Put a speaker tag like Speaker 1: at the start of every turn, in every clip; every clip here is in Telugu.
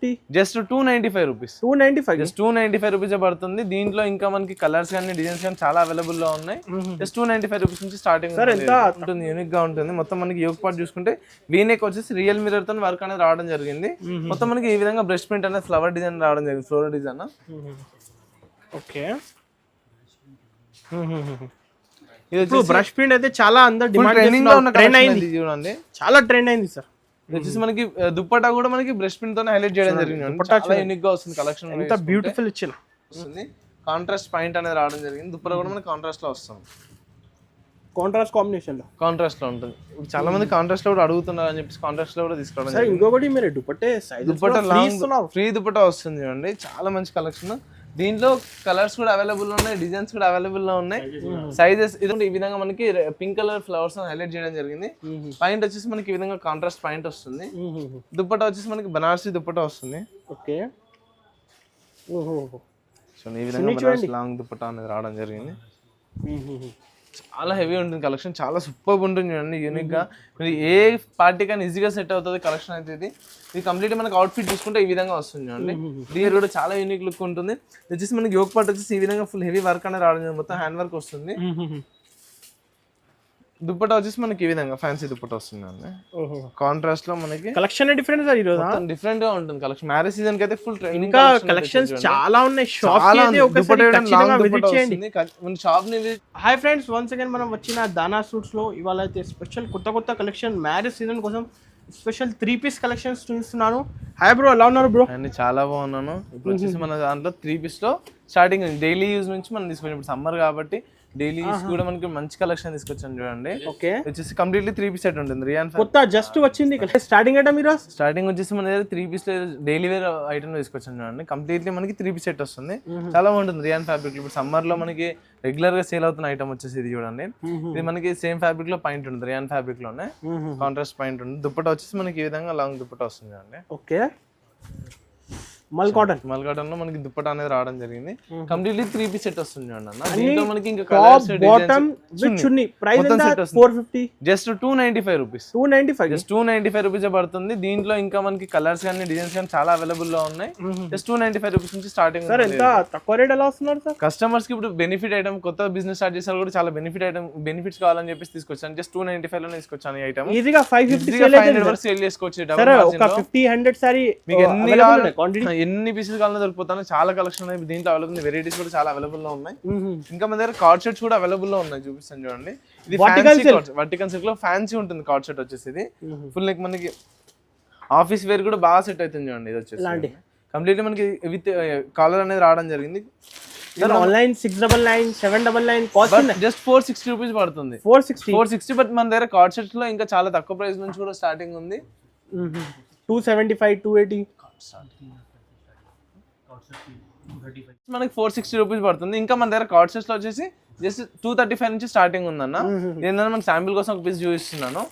Speaker 1: 450
Speaker 2: జస్ట్ 295 రూపీస్.
Speaker 1: 295
Speaker 2: జస్ట్ 295 రూపీస్ పడుతుంది. దీంట్లో ఇంకా మనకి కలర్స్ కానీ డిజైన్స్ కానీ చాలా అవైలబుల్ లో ఉన్నాయి. జస్ట్ 295 రూపీస్ నుంచి స్టార్టింగ్ ఉంటుంది. యూనిక్ గా ఉంటుంది. మొత్తం మనకి యోగ్ పార్ట్ చూసుకుంటే వీనెక్ వచ్చేసి రియల్ మిర్రర్ తో వర్క్ అనేది రావడం జరిగింది. మొత్తం మనకి ఈ విధంగా బ్రష్ ప్రింట్ అనేది ఫ్లవర్ డిజైన్ రావడం జరిగింది, ఫ్లోరల్ డిజైన్.
Speaker 1: ఓకే, ఇది బ్రష్ ప్రింట్ అయితే చాలా అందరూ డిమాండ్
Speaker 2: ట్రెండింగ్ లో ఉన్న ట్రెండ్ అయింది చూడండి,
Speaker 1: చాలా ట్రెండ్ అయింది సార్.
Speaker 2: ఇది వచ్చేసి మనకి దుప్పట్టా కూడా మనకి బ్రష్ ప్రింట్ తోనే హైలైట్ చేయడం జరిగింది. చాలా యూనిక్ గా వస్తుంది కలెక్షన్,
Speaker 1: ఎంత బ్యూటిఫుల్ ఇచ్చిన
Speaker 2: వస్తుంది. కాంట్రాస్ట్ పాయింట్ అనేది రావడం జరిగింది. దుప్పట్టా కూడా మనకి కాంట్రాస్ట్ లో వస్తుంది,
Speaker 1: కాంట్రాస్ట్ కాంబినేషన్ లో
Speaker 2: కాంట్రాస్ట్ లో ఉంటుంది. చాలా మంది కాంట్రాస్ట్ లో కూడా అడుగుతున్నారు అని చెప్పి కాంట్రాస్ట్ లో కూడా తీసుకోవడం.
Speaker 1: ఇంకొకటి మీరు దుపట్టే
Speaker 2: దుప్పట్టా ఫ్రీ దుప్పట్టా వస్తుంది చూడండి, చాలా మంచి కలెక్షన్. దీంట్లో కలర్స్ కూడా అవైలబుల్ ఉన్నాయి, డిజైన్స్ కూడా అవైలబుల్ లో ఉన్నాయి. సైజెస్ ఇది ఈ విధంగా మనకి పింక్ కలర్ ఫ్లవర్స్ హైలైట్ చేయడం జరిగింది. పాయింట్ వచ్చేసి మనకి ఈ విధంగా కాంట్రాస్ట్ పాయింట్ వస్తుంది. దుప్పట్టా వచ్చేసి మనకి బనారసి దుప్పట్టా వస్తుంది.
Speaker 1: ఓకే,
Speaker 2: సో ఈ విధంగా బనారసి లాంగ్ దుప్పట్టా అనేది రావడం జరిగింది. చాలా హెవీ ఉంటుంది కలెక్షన్, చాలా సూపర్ ఉంటుంది చూడండి, యూనిక్ గా. మీరు ఏ పార్టీ కానీ ఈజీగా సెట్ అవుతుంది కలెక్షన్ అయితే. ఇది కంప్లీట్ మనకి అవుట్ఫిట్ చూసుకుంటే ఈ విధంగా వస్తుంది చూడండి. దీని కూడా చాలా యూనిక్ లుక్ ఉంటుంది. వచ్చేసి మనకి యోగ్ పార్ట్ వచ్చేసి ఈ విధంగా ఫుల్ హెవీ వర్క్ అనేది రావడం జరిగింది, మొత్తం హ్యాండ్ వర్క్ వస్తుంది. దుప్పట్టా వచ్చేసి మనకి ఈ విధంగా ఫ్యాన్సీ దుప్పట్టా వస్తుంది అండి. కాంట్రాస్ట్ లో మనకి
Speaker 1: కలెక్షన్ డిఫరెంట్ సార్, ఈరోజు
Speaker 2: డిఫరెంట్ గా ఉంటుంది కలెక్షన్. మ్యారేజ్ సీజన్ కి అయితే ఫుల్ ట్రెండింగ్
Speaker 1: ఇంకా కలెక్షన్స్ చాలా ఉన్నాయి. షాప్ ని హాయ్ ఫ్రెండ్స్, వన్స్ అగైన్ మనం వచ్చిన దానా సూట్స్ లో ఇవాళ అయితే స్పెషల్ కొత్త కలెక్షన్ మ్యారేజ్ సీజన్ కోసం స్పెషల్ 3 పీస్ కలెక్షన్స్ చూపిస్తున్నాను. హాయ్ బ్రో, ఎలా ఉన్నారు బ్రో?
Speaker 2: అండి చాలా బాగున్నాను. ఇప్పుడు వచ్చేసి మన దాంట్లో 3 పీస్ లో స్టార్టింగ్ డైలీ యూజ్ నుంచి మనం తీసుకొచ్చాం. ఇప్పుడు సమ్మర్ కాబట్టి డైలీ యూస్ కూడా మనకి మంచి కలెక్షన్ తీసుకొచ్చాను చూడండి.
Speaker 1: ఓకే,
Speaker 2: వచ్చేసి కంప్లీట్లీ 3 పీస్ సెట్ ఉంటుంది. రియాన్
Speaker 1: కొత్త జస్ట్ వచ్చింది స్టార్టింగ్ ఐటమ్. మీరు
Speaker 2: స్టార్టింగ్ వచ్చేసి మన దగ్గర 3 పీస్ డైలీ వేర్ ఐటమ్ తీసుకొచ్చాను చూడండి. కంప్లీట్లీ మనకి 3 పీస్ సెట్ వస్తుంది, చాలా బాగుంటుంది. రియాన్ ఫ్యాబ్రిక్ ఇప్పుడు సమ్మర్ లో మనకి రెగ్యులర్ గా సేల్ అవుతున్న ఐటమ్ వచ్చేసి ఇది చూడండి. ఇది మనకి సేమ్ ఫ్యాబ్రిక్ లో పాయింట్ ఉంటుంది, రియాన్ ఫ్యాబ్రిక్ లోనే కాంట్రాస్ట్ పాయింట్ ఉంటుంది. దుప్పట్టా వచ్చేసి మనకి ఈ విధంగా లాంగ్ దుప్పట్టా వస్తుంది చూడండి.
Speaker 1: ఓకే, మల్ కాటన్
Speaker 2: లో మనకి దుప్పట్టా అనేది రావడం జరిగింది. కంప్లీట్లీ 3 పీస్ సెట్ వస్తుంది చూడండి అన్న.
Speaker 1: దీంట్లో
Speaker 2: మనకి ఇంకా colours
Speaker 1: bottom with chunni price ఎంత? 450,
Speaker 2: జస్ట్ 295 రూపీస్.
Speaker 1: 295
Speaker 2: జస్ట్ 295 రూపీస్ పడుతుంది. దీంట్లో ఇంకా మనకి కలర్స్ కానీ డిజైన్స్ కానీ చాలా అవైలబుల్ లో ఉన్నాయి. జస్ట్ 295 రూపీస్ నుంచి స్టార్టింగ్.
Speaker 1: సార్ ఎంత తక్కువ రేట్ ఎలా వస్తున్నారు సార్?
Speaker 2: కస్టమర్స్ కి ఇప్పుడు బెనిఫిట్ ఐటమ్, కొత్త బిజినెస్ స్టార్ట్ చేసారు కూడా చాలా బెనిఫిట్స్ కావాలని చెప్పి తీసుకొచ్చాను. జస్ట్ 295 లో తీసుకొచ్చాను ఈ ఐటమ్.
Speaker 1: ఈజీగా 550 సేల్ చేసుకోవచ్చు. ఒక 50-100 సారీ
Speaker 2: మీకు ఎన్ని పీసెస్ కావాలో దొరికిపోతాను. చాలా కలెక్షన్ ఉన్నాయి దీంట్లో అవైలబుల్, వెరైటీస్ కూడా చాలా అవైలబుల్ లో ఉన్నాయి. ఇంకా మన దగ్గర కార్డ్ సెట్స్ కూడా అవైలబుల్ లో ఉన్నాయి, చూపిస్తాను చూడండి. ఇది వర్టికల్ సిల్క్ లో ఫ్యాన్సీ ఉంటుంది కార్డ్ సెట్ వచ్చేసి. ఇది ఫుల్ లైక్ మనకి ఆఫీస్ వేర్ కూడా బాగా సెట్ అవుతుంది చూడండి. ఇది వచ్చేసి కంప్లీట్లీ మనకి విత్ కాలర్ అనేది రావడం జరిగింది.
Speaker 1: ఆన్లైన్ 699 799 కాస్ట్
Speaker 2: జస్ట్ 460 రూపీస్ పడుతుంది. 460 బట్ మన దగ్గర కార్డ్ సెట్స్ లో ఇంకా చాలా తక్కువ ప్రైస్ నుంచి కూడా స్టార్టింగ్ ఉంది.
Speaker 1: 275 280
Speaker 2: మనకి 460 రూపీస్ పడుతుంది. ఇంకా మన దగ్గర కార్డ్ సెట్స్ లో వచ్చేసి జస్ట్ 235 నుంచి స్టార్టింగ్ ఉందన్న. ఏంటంటే మనకి శాంపిల్ కోసం ఒక పీస్ చూపిస్తున్నాను.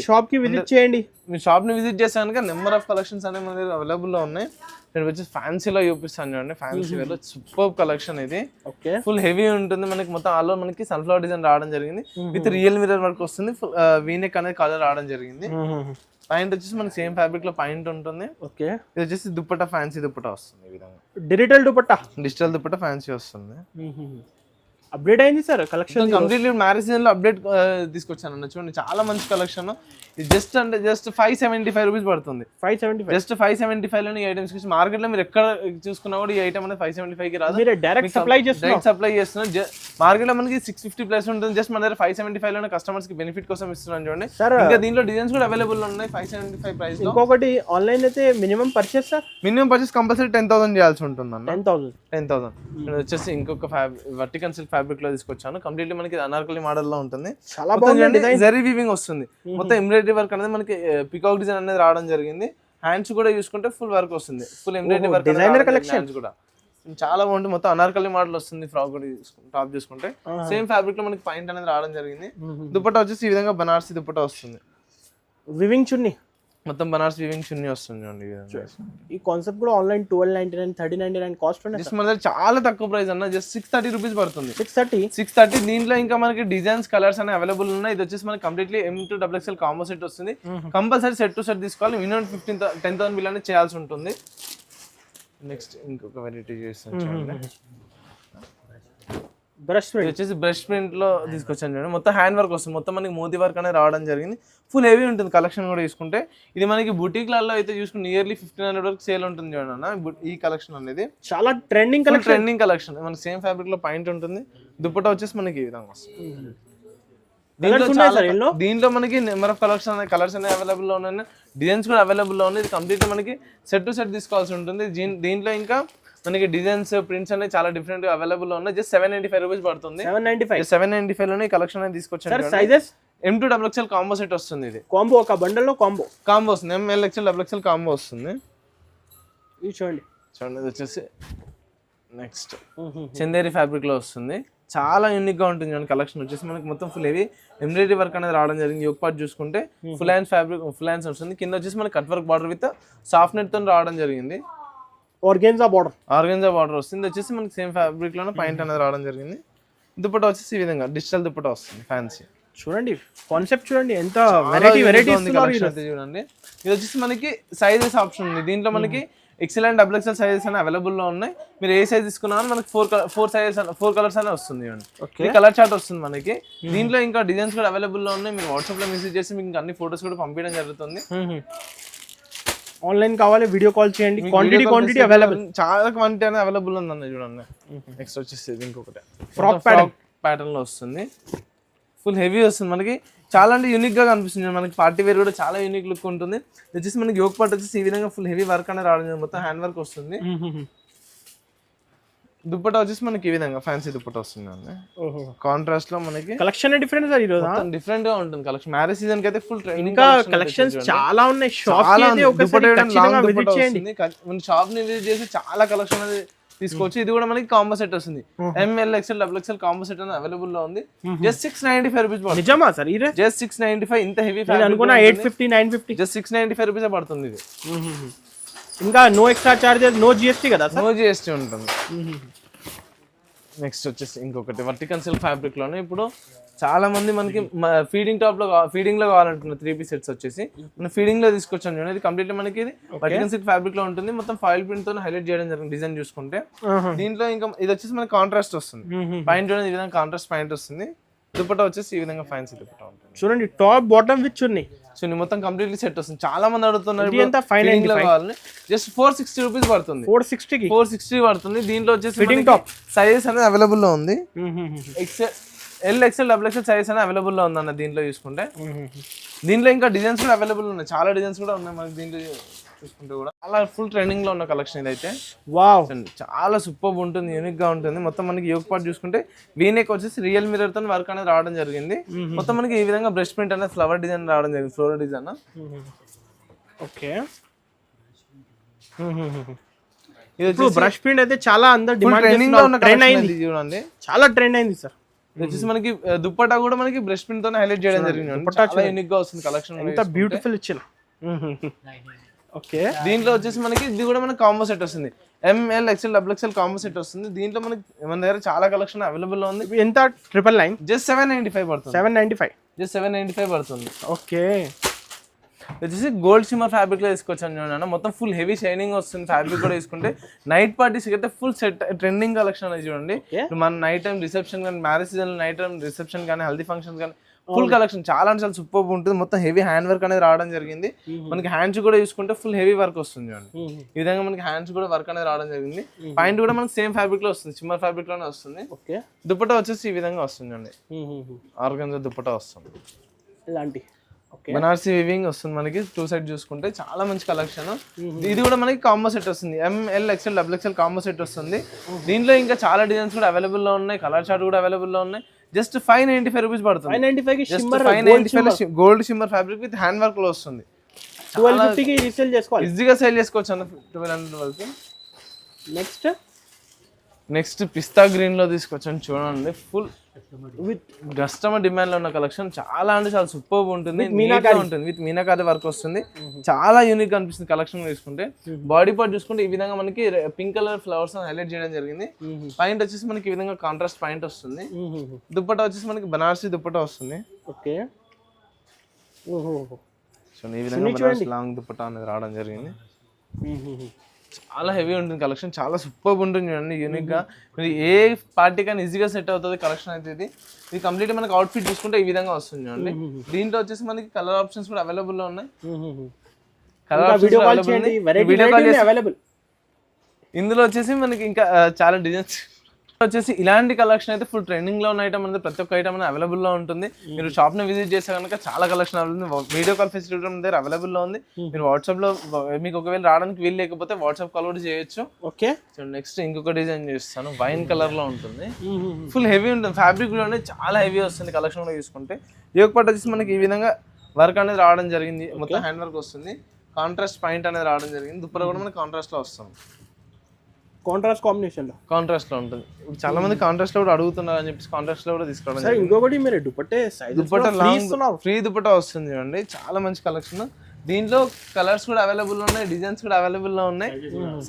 Speaker 1: షాప్ కి విజిట్ చేయండి.
Speaker 2: మీ షాప్ ని విజిట్ చేస్తే కనుక నెంబర్ ఆఫ్ కలెక్షన్స్ అనేవి మన దగ్గర అవైలబుల్ లో ఉన్నాయి. నేను వచ్చేసి ఫ్యాన్సీలో చూపిస్తాను చూడండి. ఫ్యాన్సీ వేర్ లో సూపర్ కలెక్షన్ ఇది. ఫుల్ హెవీ ఉంటుంది. మనకి మొత్తం ఆల్ మనకి సన్ఫ్లవర్ డిజైన్ రావడం జరిగింది. విత్ రియల్ మిర్రర్ వర్క్ వస్తుంది. వీనెక్ అనేది కలర్ రావడం జరిగింది. పాయింట్ వచ్చేసి మనకి సేమ్ ఫ్యాబ్రిక్ లో పాయింట్ ఉంటుంది.
Speaker 1: ఓకే,
Speaker 2: ఇది వచ్చేసి దుప్పట్టా ఫ్యాన్సీ దుప్పట్టా వస్తుంది. ఈ విధంగా డిజిటల్ దుప్పట్టా ఫ్యాన్సీ వస్తుంది.
Speaker 1: అప్డేట్ అయింది sir collection
Speaker 2: completely. Marriage season లో అప్డేట్ తీసుకొచ్చాను చూడండి, చాలా మంచి కలెక్షన్. జస్ట్ అంటే జస్ట్ 575 రూపీస్ పడుతుంది. 575 జస్ట్ 575 లో ఈ ఐటమ్స్ మార్కెట్ లో మీరు ఎక్కడ చూసుకున్నా కూడా ఈ ఐటమ్ అనేది 575 కి రాదు.
Speaker 1: డైరెక్ట్ సప్లై
Speaker 2: చేస్తున్నాం. మార్కెట్ లో మనకి 650 ప్లస్ ఉంటుంది. జస్ట్ మన దగ్గర 575 లోనే కస్టమర్స్ కి బెనిఫిట్ కోసం ఇస్తున్నాను చూడండి. ఇంకా దీంట్లో డిజైన్స్ కూడా అవైలబుల్ ఉన్నాయి 575 ప్రైస్ లో.
Speaker 1: ఇంకొకటి ఆన్లైన్ అయితే minimum purchase sir,
Speaker 2: minimum purchase compulsory 10,000 చేయాల్సి ఉంటుంది అన్న.
Speaker 1: 10,000
Speaker 2: వచ్చేసి ఇంకొక వర్టికల్ సిల్క్ ఫ్యాబ్రిక్ లో తీసుకొచ్చాను. కంప్లీట్లీ మనకి అనార్కలి మోడల్ లో ఉంటుంది.
Speaker 1: చాలా బాగుంది.
Speaker 2: జరీ వీవింగ్ వస్తుంది. మొత్తం ఎంబ్రాయిడరీ వర్క్ అనేది మనకి పికాక్ డిజైన్ అనేది రావడం జరిగింది. హ్యాండ్స్ కూడా చూసుకుంటే ఫుల్ వర్క్ వస్తుంది. Full embroidery work
Speaker 1: designer collection
Speaker 2: కూడా చాలా బాగుంటుంది. మొత్తం అనార్కలి మోడల్ వస్తుంది. ఫ్రాక్ కూడా టాప్ చూసుకుంటే సేమ్ ఫ్యాబ్రిక్ లో మనకి పాయింట్ అనేది రావడం జరిగింది. దుపట్టా వచ్చేసి ఈ విధంగా బనారసి దుపట్టా వస్తుంది.
Speaker 1: వివింగ్ చున్నీ
Speaker 2: మొత్తం బనారస్ వీవింగ్ చున్నీ వస్తుంది చూడండి ఈ విధంగా.
Speaker 1: ఈ కాన్సెప్ట్ కూడా ఆన్లైన్ 1299 1399 కాస్ట్ ఉన్నాయి.
Speaker 2: జస్ట్ మన దగ్గర చాలా తక్కువ ప్రైస్ అన్న, జస్ట్ 630 రూపీస్ పడుతుంది.
Speaker 1: 630.
Speaker 2: దీంట్లో ఇంకా మనకి డిజైన్స్ కలర్స్ అనేవి అవైలబుల్ ఉన్నాయి. ఇది వచ్చేసి మనకి కంప్లీట్లీ M2XXL కాంబో సెట్ వస్తుంది. కంపల్సరీ సెట్ టు సెట్ తీసుకోవాలి. మినిమం 10,000 బిల్ అనేది చేయాల్సి ఉంటుంది. నెక్స్ట్ ఇంకొక వెరైటీ చేస్తాను,
Speaker 1: బ్రష్
Speaker 2: వచ్చేసి బ్రష్ ప్రింట్ లో తీసుకొచ్చాను చూడండి. మొత్తం హ్యాండ్ వర్క్ వస్తుంది, మొత్తం మనకి మోతీ వర్క్ అనేది రావడం జరిగింది. ఫుల్ హెవీ ఉంటుంది కలెక్షన్ కూడా తీసుకుంటే. ఇది మనకి బుటీక్లలో అయితే చూసుకుంటే నియర్లీ 1500 వరకు సేల్ ఉంటుంది చూడండి అన్న. ఈ కలెక్షన్ అనేది
Speaker 1: చాలా ట్రెండింగ్
Speaker 2: కలెక్షన్. మనకి సేమ్ ఫ్యాబ్రిక్ లో పాయింట్ ఉంటుంది. దుపట్టా వచ్చేసి మనకి ఈ విధంగా వస్తుంది. దీంట్లో మనకి నెంబర్ ఆఫ్ కలర్స్ అనేవి అవైలబుల్ లో ఉన్నాయి, డిజైన్స్ కూడా అవైలబుల్ లో ఉన్నాయి. ఇది కంప్లీట్ మనకి సెట్ టు సెట్ తీసుకోవాల్సి ఉంటుంది. దీంట్లో ఇంకా మనకి డిజైన్స్ ప్రింట్స్ అనేవి చాలా డిఫరెంట్ అవైలబుల్ లో ఉన్నాయి. జస్ట్ 795 రూపీస్ పడుతుంది. 795 లోనే కలెక్షన్ అనేది తీసుకొచ్చాను.
Speaker 1: సైజెస్
Speaker 2: M2XXL కాంబో సెట్ వస్తుంది. ఇది
Speaker 1: కాంబో, ఒక బండల్ లో కాంబో
Speaker 2: వస్తుంది. MLXL కాంబో వస్తుంది.
Speaker 1: ఇది చూడండి,
Speaker 2: ఇది వచ్చేసి నెక్స్ట్ చందేరి ఫ్యాబ్రిక్ లో వస్తుంది. చాలా యూనిక్ గా ఉంటుంది చూడండి. కలెక్షన్ వచ్చేసి మనకి మొత్తం ఫుల్ హెవీ ఎంబ్రాయిడరీ వర్క్ అనేది రావడం జరిగింది. యోక్ పార్ట్ చూసుకుంటే full hand fabric, full hands వస్తుంది. కింద వచ్చేసి మనకి cut work border with soft net తో రావడం జరిగింది.
Speaker 1: ఆర్గెన్జా
Speaker 2: బార్డర్ వస్తుంది. వచ్చేసి మనకి సేమ్ ఫ్యాబ్రిక్ లోనే పాయింట్ అనేది రావడం జరిగింది. దుపట్టా వచ్చేసి ఈ విధంగా డిజిటల్ దుపట్టా వస్తుంది, ఫ్యాన్సీ.
Speaker 1: చూడండి కాన్సెప్ట్ చూడండి, ఎంత వెరైటీ ఉంది
Speaker 2: చూడండి. ఇది వచ్చేసి మనకి సైజెస్ ఆప్షన్ ఉంది. దీంట్లో మనకి XL అండ్ XXL సైజెస్ అనేవి అవైలబుల్ లో ఉన్నాయి. మీరు ఏ సైజ్ తీసుకున్నా మనకి 4 కలర్స్ అనే వస్తుంది. ఈ కలర్ చార్ట్ వస్తుంది మనకి. దీంట్లో ఇంకా డిజైన్స్ కూడా అవైలబుల్ లో ఉన్నాయి. మీరు వాట్సాప్ లో మెసేజ్ చేసి మీకు అన్ని ఫోటోస్ కూడా పంపించడం జరుగుతుంది.
Speaker 1: ఆన్లైన్ కావాలి వీడియో కాల్ చేయండి. క్వాంటిటీ అవైలబుల్,
Speaker 2: చాలా క్వాంటిటీ అనేది అవైలబుల్ ఉందన్న చూడండి. నెక్స్ట్ వచ్చేసి ఇంకొకటి
Speaker 1: ఫ్రాక్
Speaker 2: ప్యాటర్న్ లో వస్తుంది. ఫుల్ హెవీ వస్తుంది మనకి. చాలా అంటే యూనిక్ గా కనిపిస్తుంది మనకి. పార్టీ వేర్ కూడా చాలా యూనిక్ లుక్ ఉంటుంది. వచ్చేసి మనకి యోక్ పార్ట్ వచ్చేసి ఈ విధంగా ఫుల్ హెవీ వర్క్ అనేది రావడం, మొత్తం హ్యాండ్ వర్క్ వస్తుంది. దుపట్టా వచ్చేసి మనకి ఈ విధంగా ఫ్యాన్సీ దుపట్టా వస్తుంది అండి. కాంట్రాస్ట్ లో మనకి
Speaker 1: కలెక్షన్ డిఫరెంట్ సార్, ఈ రోజు
Speaker 2: డిఫరెంట్ గా ఉంటుంది కలెక్షన్. మ్యారేజ్ సీజన్ కి అయితే ఫుల్
Speaker 1: ఇంకా కలెక్షన్స్ చాలా ఉన్నాయి. షాప్
Speaker 2: ని విజిట్ చేసి చాలా కలెక్షన్ అనేది తీసుకోవచ్చు. ఇది కూడా మనకి కాంబో సెట్ వస్తుంది. MLXL XXL కాంబో సెట్ అనేది అవైలబుల్ లో ఉంది. జస్ట్ 695 రూపీస్ పడుతుంది.
Speaker 1: నిజమా సార్?
Speaker 2: జస్ట్ 695. ఇంత హెవీ
Speaker 1: అనుకున్నా 850 950,
Speaker 2: జస్ట్ 695 రూపీస్ పడుతుంది ఇది.
Speaker 1: ఇంకా no extra charges, no GST కదా?
Speaker 2: నో GST ఉంటుంది. నెక్స్ట్ వచ్చేసి ఇంకొకటి వర్టికల్ సిల్క్ ఫ్యాబ్రిక్ లోనే ఇప్పుడు చాలా మంది మనకి ఫీడింగ్ లో కావాలంటున్నారు. 3 పీస్ సెట్స్ వచ్చేసి మనం ఫీడింగ్ లో తీసుకొచ్చాను చూడండి. ఇది కంప్లీట్ మనకి వర్టికల్ సిల్క్ ఫ్యాబ్రిక్ లో ఉంటుంది. మొత్తం ఫాయిల్ ప్రింట్ తో హైలైట్ చేయడం జరిగింది డిజైన్ చూసుకుంటే. దీంట్లో ఇంకా ఇది వచ్చేసి మనకి కాంట్రాస్ట్ వస్తుంది. పాయింట్ చూడండి, ఈ విధంగా కాంట్రాస్ట్ పాయింట్ వస్తుంది. దుపట్టా వచ్చేసి ఈ విధంగా ఫ్యాన్సీ దుపట్టా ఉంటుంది.
Speaker 1: చూడండి టాప్ బాటమ్ విత్ చున్నీ
Speaker 2: మొత్తం కంప్లీట్లీ సెట్ వస్తుంది. చాలా మంది అడుగుతున్నారు జస్ట్ 460 రూపీస్ పడుతుంది. 460 పడుతుంది. దీంట్లో వచ్చేసి ఫిట్టింగ్ టాప్ సైజెస్ అనేది అవైలబుల్ లో ఉంది. XL XXL సైజ్ అనేది అవైలబుల్ లో ఉంది అన్న. దీంట్లో చూసుకుంటే దీంట్లో ఇంకా డిజైన్స్ కూడా అవైలబుల్ ఉన్నాయి. చాలా డిజైన్స్ కూడా ఉన్నాయి మనకి. దీంట్లో చూసుకుంటే కూడా చాలా ఫుల్ ట్రెండింగ్ లో ఉన్న కలెక్షన్ ఇదైతే.
Speaker 1: వావ్,
Speaker 2: చాలా సూపర్ ఉంటుంది, యూనిక్ గా ఉంటుంది. మొత్తం మనకి యోక్ పార్ట్ చూసుకుంటే వీనెక్ వచ్చేసి రియల్ మిర్రర్ తో వర్క్ అనేది రావడం జరిగింది. మొత్తం మనకి ఈ విధంగా బ్రష్ ప్రింట్ అనేది ఫ్లవర్ డిజైన్ రావడం జరిగింది, ఫ్లోరల్ డిజైన్.
Speaker 1: ఓకే, ఇది వచ్చి బ్రష్ ప్రింట్ అయితే చాలా అందరు డిమాండ్ చేస్తున్నారు. ట్రెండ్ అయింది చూడండి, చాలా ట్రెండ్ అయింది సార్.
Speaker 2: వచ్చేసి మనకి దుప్పట్టా కూడా మనకి బ్రష్ ప్రింట్ తో హైలైట్ చేయడం జరిగింది. చాలా యూనిక్ గా వస్తుంది కలెక్షన్.
Speaker 1: ఎంత బ్యూటిఫుల్ ఇచ్చిన. ఓకే,
Speaker 2: దీంట్లో వచ్చేసి మనకి ఇది కూడా మనకి కాంబో సెట్ వస్తుంది. MLXL XXL కాంబో సెట్ వస్తుంది. దీంట్లో మనకి మన దగ్గర చాలా కలెక్షన్ అవైలబుల్ లో ఉంది.
Speaker 1: ఎంత? 999,
Speaker 2: జస్ట్ 795 పడుతుంది. 795 పడుతుంది.
Speaker 1: ఓకే,
Speaker 2: వచ్చేసి గోల్డ్ షిమ్మర్ ఫ్యాబ్రిక్ లో తీసుకొచ్చాను చూడండి. మొత్తం ఫుల్ హెవీ షైనింగ్ వస్తుంది. ఫ్యాబ్రిక్ కూడా తీసుకుంటే నైట్ పార్టీస్ అయితే ఫుల్ సెట్ ట్రెండింగ్ కలెక్షన్ అనేది చూడండి. మన నైట్ టైం రిసెప్షన్ కానీ, marriage season night time reception కానీ, హల్దీ ఫంక్షన్ కానీ ఫుల్ కలెక్షన్ చాలా అంటే చాలా సూపర్ ఉంటుంది. మొత్తం హెవీ హ్యాండ్ వర్క్ అనేది రావడం జరిగింది. మనకి హ్యాండ్స్ కూడా చూసుకుంటే ఫుల్ హెవీ వర్క్ వస్తుంది చూడండి. ఈ విధంగా మనకి హ్యాండ్స్ కూడా వర్క్ అనేది రావడం జరిగింది. పాయింట్ కూడా మనకి సేమ్ ఫ్యాబ్రిక్ లో వస్తుంది, షిమ్మర్ ఫ్యాబ్రిక్ లోనే వస్తుంది. దుపట్టా వచ్చేసి ఈ విధంగా వస్తుంది అండి. ఆర్గన్జా దుపట్టా వస్తుంది.
Speaker 1: ఇలాంటి
Speaker 2: బనారసి వీవింగ్ వస్తుంది మనకి. 2 సైడ్ చూసుకుంటే చాలా మంచి కలెక్షన్. ఇది కూడా మనకి కాంబో సెట్ వస్తుంది. MLXL XXL కాంబో సెట్ వస్తుంది. దీంట్లో ఇంకా చాలా డిజైన్స్ కూడా అవైలబుల్ లో ఉన్నాయి. కలర్ చార్ట్ కూడా అవైలబుల్ లో ఉన్నాయి. జస్ట్ 595 రూపీస్ పడుతుంది. 595 gold shimmer fabric with hand work లో వస్తుంది.
Speaker 1: 1250 కి రీసేల్ చేసుకోవాలి,
Speaker 2: ఈజీగా సేల్ చేసుకోవచ్చు అన్న 1200 వరకు.
Speaker 1: నెక్స్ట్
Speaker 2: నెక్స్ట్ పిస్తా గ్రీన్ లో తీసుకొచ్చాను చూడండి, ఫుల్ విత్ కస్టమర్ డిమాండ్ లో ఉన్న కలెక్షన్. చాలా అంటే చాలా సూపర్ ఉంటుంది, నీట్ గా ఉంటుంది, విత్ మీనాకారి వర్క్ వస్తుంది. చాలా యూనిక్ గా అనిపిస్తుంది కలెక్షన్ తీసుకుంటే. బాడీ పార్ట్ చూసుకుంటే ఈ విధంగా మనకి పింక్ కలర్ ఫ్లవర్స్ హైలైట్ చేయడం జరిగింది. పాయింట్ వచ్చేసి మనకి ఈ విధంగా కాంట్రాస్ట్ పాయింట్ వస్తుంది. దుప్పటా వచ్చేసి మనకి బనారసి దుప్పటా వస్తుంది.
Speaker 1: ఓకే,
Speaker 2: సో ఈ విధంగా బనారసి లాంగ్ దుప్పటా అనేది రావడం జరిగింది. చాలా హెవీ ఉంటుంది కలెక్షన్, చాలా సూపర్ ఉంటుంది చూడండి, యూనిక్ గా. మీరు ఏ పార్టీ కానీ ఈజీగా సెట్ అవుతుంది కలెక్షన్ అయితే. ఇది కంప్లీట్ మనకి అవుట్ఫిట్ చూసుకుంటే ఈ విధంగా వస్తుంది చూడండి. దీంట్లో వచ్చేసి మనకి కలర్ ఆప్షన్స్ కూడా అవైలబుల్ లో ఉన్నాయి. Colour options available. ఇందులో వచ్చేసి మనకి ఇంకా చాలా డిజైన్స్ వచ్చేసి ఇలాంటి కలెక్షన్ అయితే ఫుల్ ట్రెండింగ్ లో ఉన్న ఐటమ్ అనేది ప్రతి ఒక్క ఐటమ్ అనేది అవైలబుల్ లో ఉంటుంది. మీరు షాప్ ని విజిట్ చేస్తే కనుక చాలా collection available. Video call facility దగ్గర అవైలబుల్ లో ఉంది. మీరు వాట్సాప్ లో మీకు ఒకవేళ రావడానికి వీలు లేకపోతే వాట్సాప్ కాల్ కూడా చేయొచ్చు. ఓకే, నెక్స్ట్ ఇంకొక డిజైన్ చేస్తాను, వైన్ కలర్ లో ఉంటుంది, ఫుల్ హెవీ ఉంటుంది. ఫ్యాబ్రిక్ లోనే చాలా హెవీ వస్తుంది కలెక్షన్ లో చూసుకుంటే. యోగ పట్టు వచ్చేసి మనకి ఈ విధంగా వర్క్ అనేది రావడం జరిగింది, మొత్తం హ్యాండ్ వర్క్ వస్తుంది. కాంట్రాస్ట్ పాయింట్ అనేది రావడం జరిగింది. దుప్పట కూడా మనకి కాంట్రాస్ట్ లో వస్తుంది,
Speaker 1: కాంట్రాస్ట్ కాంబినేషన్ లో కాంట్రాస్ట్
Speaker 2: లో ఉంటుంది. చాలా మంది కాంట్రాస్ట్ లో కూడా అడుగుతున్నారు అని చెప్పి కాంట్రాస్ట్ లో కూడా తీసుకోవడం.
Speaker 1: ఇంకొకటి మీరు దుపట్టే
Speaker 2: ఫ్రీ దుపట్టా వస్తుంది చూడండి, చాలా మంచి కలెక్షన్. దీంట్లో కలర్స్ కూడా అవైలబుల్ ఉన్నాయి, డిజైన్స్ కూడా అవైలబుల్ లో ఉన్నాయి.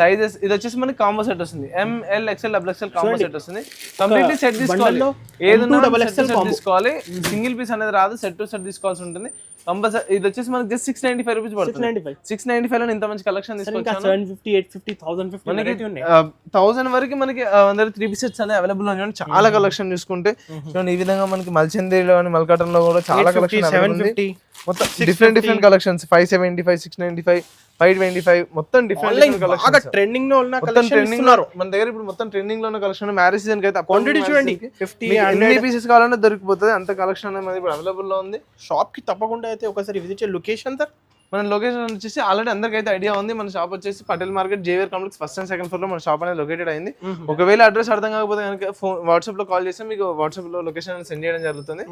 Speaker 2: సైజెస్ ఇది వచ్చేసి మనకి కాంబో సెట్ వస్తుంది, M L XL double XL combo set వస్తుంది. కంప్లీట్లీ సెట్ తీసుకోవాలి, ఏదైనా తీసుకోవాలి, సింగిల్ పీస్ అనేది రాదు, సెట్ టు సెట్ తీసుకోవాల్సి ఉంటుంది కంపల్సరీ. ఇది వచ్చేసి మనకి జస్ట్ 695 రూపీస్ పడుతుంది. 695 లో ఇంత మంచి కలెక్షన్ తీసుకొచ్చాను.
Speaker 1: 750 850 1050
Speaker 2: మనకి 1000 వరకు మనకి అందరి 3 పీసెస్ అనేది అవైలబుల్ ఉన్నాయి. చాలా కలెక్షన్ చూసుకుంటే చూడండి, ఈ విధంగా మనకి మల్చందేరిలో అని మల్కాటన్ లో కూడా చాలా కలెక్షన్
Speaker 1: 750
Speaker 2: మొత్తం డిఫరెంట్ కలెక్షన్స్. 575 695 525 మొత్తం డిఫరెంట్ కలెక్షన్స్.
Speaker 1: ట్రెండింగ్ లో ఉన్న కలెక్షన్ ఉన్నారు
Speaker 2: మన దగ్గర. ఇప్పుడు మొత్తం ట్రెండింగ్ లో ఉన్న కలెక్షన్ మ్యారేజ్ సీజన్ కి అయితే
Speaker 1: క్వాంటిటీ చూడండి, 50
Speaker 2: ఎన్ని పీసెస్ కావాలన్నా దొరికిపోతుంది, అంత కలెక్షన్ అనేది ఇప్పుడు అవైలబుల్ లో ఉంది.
Speaker 1: షాప్ కి తప్పకుండా అయితే ఒకసారి విజిట్ చేయండి. లొకేషన్ సార్,
Speaker 2: మన లొకేషన్ వచ్చేసి ఆల్రెడీ అందరికైతే ఐడియా ఉంది. మన షాప్ వచ్చేసి Patel market JVR complex first and second floor లో మన షాప్ అనేది లొకేటెడ్ అయింది. ఒకవేళ అడ్రస్ అర్థం కాకపోతే కనుక వాట్సాప్ లో కాల్ చేస్తే మీకు వాట్సాప్ లో లొకేషన్ సెండ్ చేయడం జరుగుతుంది.